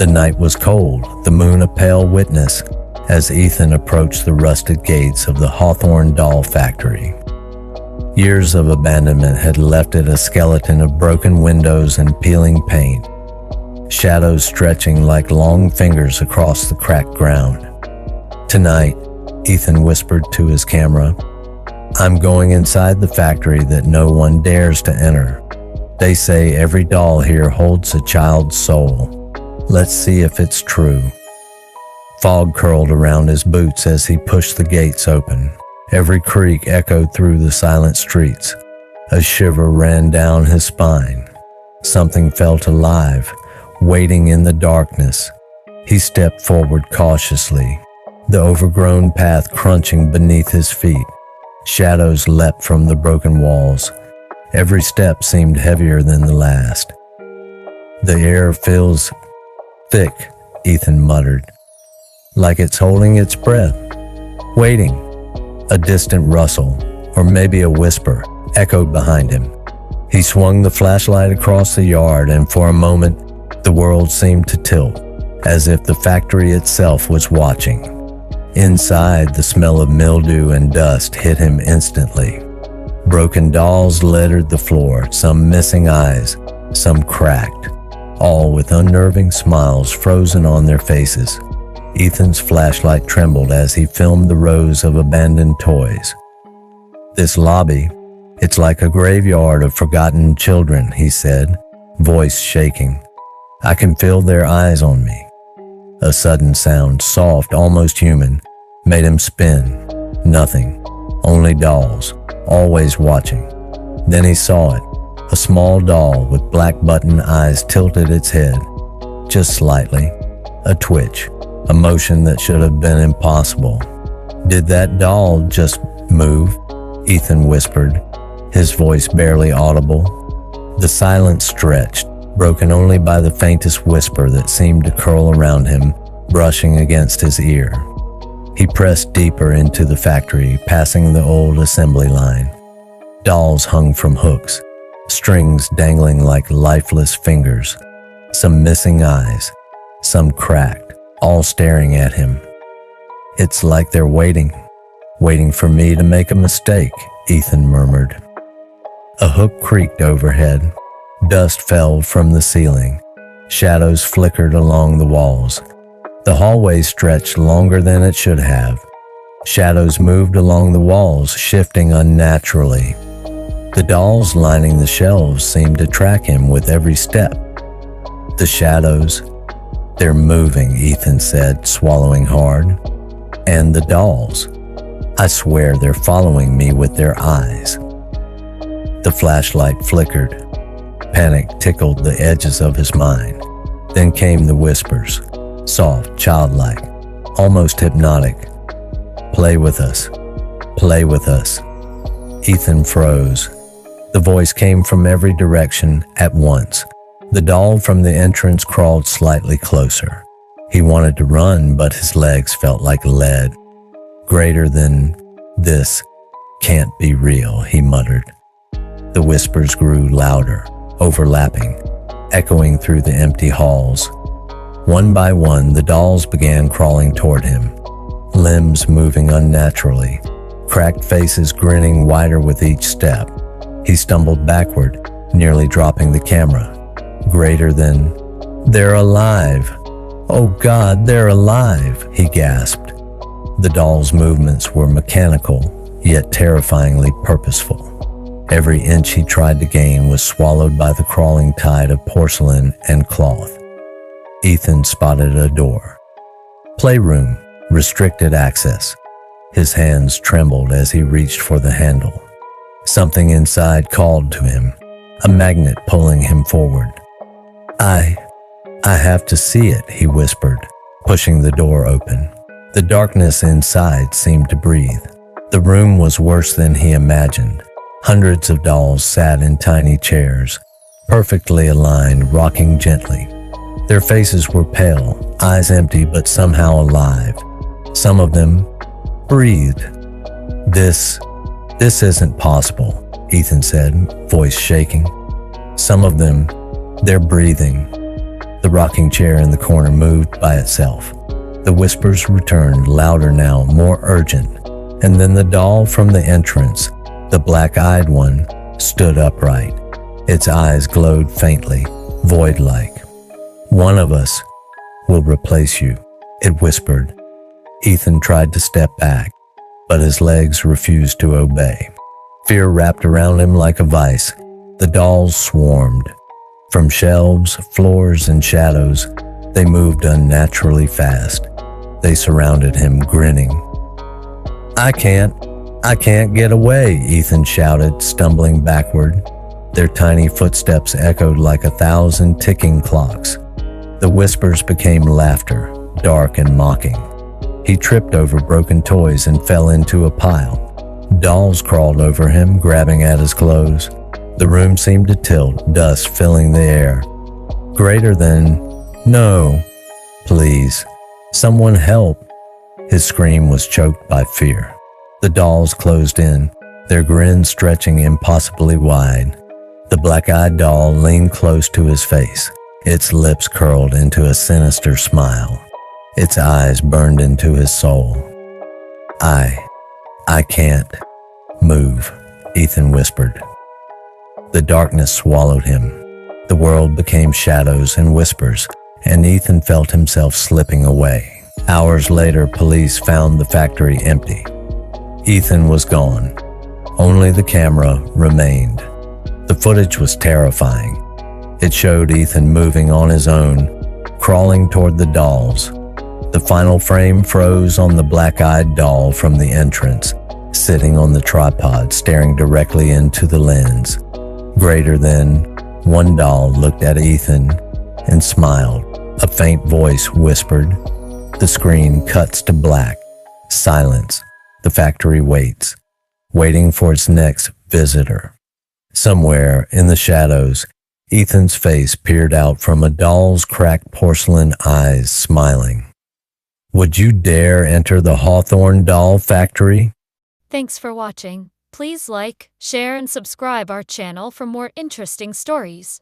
The night was cold, the moon a pale witness, as Ethan approached the rusted gates of the Hawthorne Doll Factory. Years of abandonment had left it a skeleton of broken windows and peeling paint, shadows stretching like long fingers across the cracked ground. Tonight, Ethan whispered to his camera, "I'm going inside the factory that no one dares to enter. They say every doll here holds a child's soul. Let's see if it's true." Fog curled around his boots as he pushed the gates open. Every creak echoed through the silent streets. A shiver ran down his spine. Something felt alive, waiting in the darkness. He stepped forward cautiously, the overgrown path crunching beneath his feet. Shadows leapt from the broken walls. Every step seemed heavier than the last. "The air feels thick," Ethan muttered, "like it's holding its breath, waiting." A distant rustle, or maybe a whisper, echoed behind him. He swung the flashlight across the yard, and for a moment, the world seemed to tilt, as if the factory itself was watching. Inside, the smell of mildew and dust hit him instantly. Broken dolls littered the floor, some missing eyes, some cracked, all with unnerving smiles frozen on their faces. Ethan's flashlight trembled as he filmed the rows of abandoned toys. "This lobby, it's like a graveyard of forgotten children," he said, voice shaking. "I can feel their eyes on me." A sudden sound, soft, almost human, made him spin. Nothing, only dolls, always watching. Then he saw it, a small doll with black button eyes tilted its head, just slightly, a twitch. A motion that should have been impossible. "Did that doll just move?" Ethan whispered, his voice barely audible. The silence stretched, broken only by the faintest whisper that seemed to curl around him, brushing against his ear. He pressed deeper into the factory, passing the old assembly line. Dolls hung from hooks, strings dangling like lifeless fingers, some missing eyes, some cracked, all staring at him. "It's like they're waiting for me to make a mistake," Ethan murmured. A hook creaked overhead. Dust fell from the ceiling. Shadows flickered along the walls. The hallway stretched longer than it should have. Shadows moved along the walls, shifting unnaturally. The dolls lining the shelves seemed to track him with every step. The shadows, "They're moving," Ethan said, swallowing hard. "And the dolls, I swear they're following me with their eyes." The flashlight flickered. Panic tickled the edges of his mind. Then came the whispers, soft, childlike, almost hypnotic. "Play with us. Play with us." Ethan froze. The voice came from every direction at once. The doll from the entrance crawled slightly closer. He wanted to run, but his legs felt like lead. "Greater than this can't be real," he muttered. The whispers grew louder, overlapping, echoing through the empty halls. One by one, the dolls began crawling toward him, limbs moving unnaturally, cracked faces grinning wider with each step. He stumbled backward, nearly dropping the camera. "Greater than... They're alive! Oh God, they're alive!" he gasped. The doll's movements were mechanical, yet terrifyingly purposeful. Every inch he tried to gain was swallowed by the crawling tide of porcelain and cloth. Ethan spotted a door. Playroom, restricted access. His hands trembled as he reached for the handle. Something inside called to him, a magnet pulling him forward. I have to see it," he whispered, pushing the door open. The darkness inside seemed to breathe. The room was worse than he imagined. Hundreds of dolls sat in tiny chairs, perfectly aligned, rocking gently. Their faces were pale, eyes empty but somehow alive. Some of them breathed. This isn't possible," Ethan said, voice shaking. "Some of them, they're breathing." The rocking chair in the corner moved by itself. The whispers returned, louder now, more urgent, and then the doll from the entrance, the black-eyed one, stood upright. Its eyes glowed faintly, void-like. "One of us will replace you," it whispered. Ethan tried to step back, but his legs refused to obey. Fear wrapped around him like a vice. The dolls swarmed. From shelves, floors, and shadows, they moved unnaturally fast. They surrounded him, grinning. I can't get away," Ethan shouted, stumbling backward. Their tiny footsteps echoed like 1,000 ticking clocks. The whispers became laughter, dark and mocking. He tripped over broken toys and fell into a pile. Dolls crawled over him, grabbing at his clothes. The room seemed to tilt, dust filling the air. Greater than, "No, please, someone help." His scream was choked by fear. The dolls closed in, their grins stretching impossibly wide. The black-eyed doll leaned close to his face, its lips curled into a sinister smile. Its eyes burned into his soul. I can't move," Ethan whispered. The darkness swallowed him. The world became shadows and whispers, and Ethan felt himself slipping away. Hours later, police found the factory empty. Ethan was gone. Only the camera remained. The footage was terrifying. It showed Ethan moving on his own, crawling toward the dolls. The final frame froze on the black-eyed doll from the entrance, sitting on the tripod, staring directly into the lens. Greater than, one doll looked at Ethan and smiled. A faint voice whispered. The screen cuts to black. Silence. The factory waits, waiting for its next visitor. Somewhere in the shadows, Ethan's face peered out from a doll's cracked porcelain eyes, smiling. Would you dare enter the Hawthorne Doll Factory? Thanks for watching. Please like, share, and subscribe our channel for more interesting stories.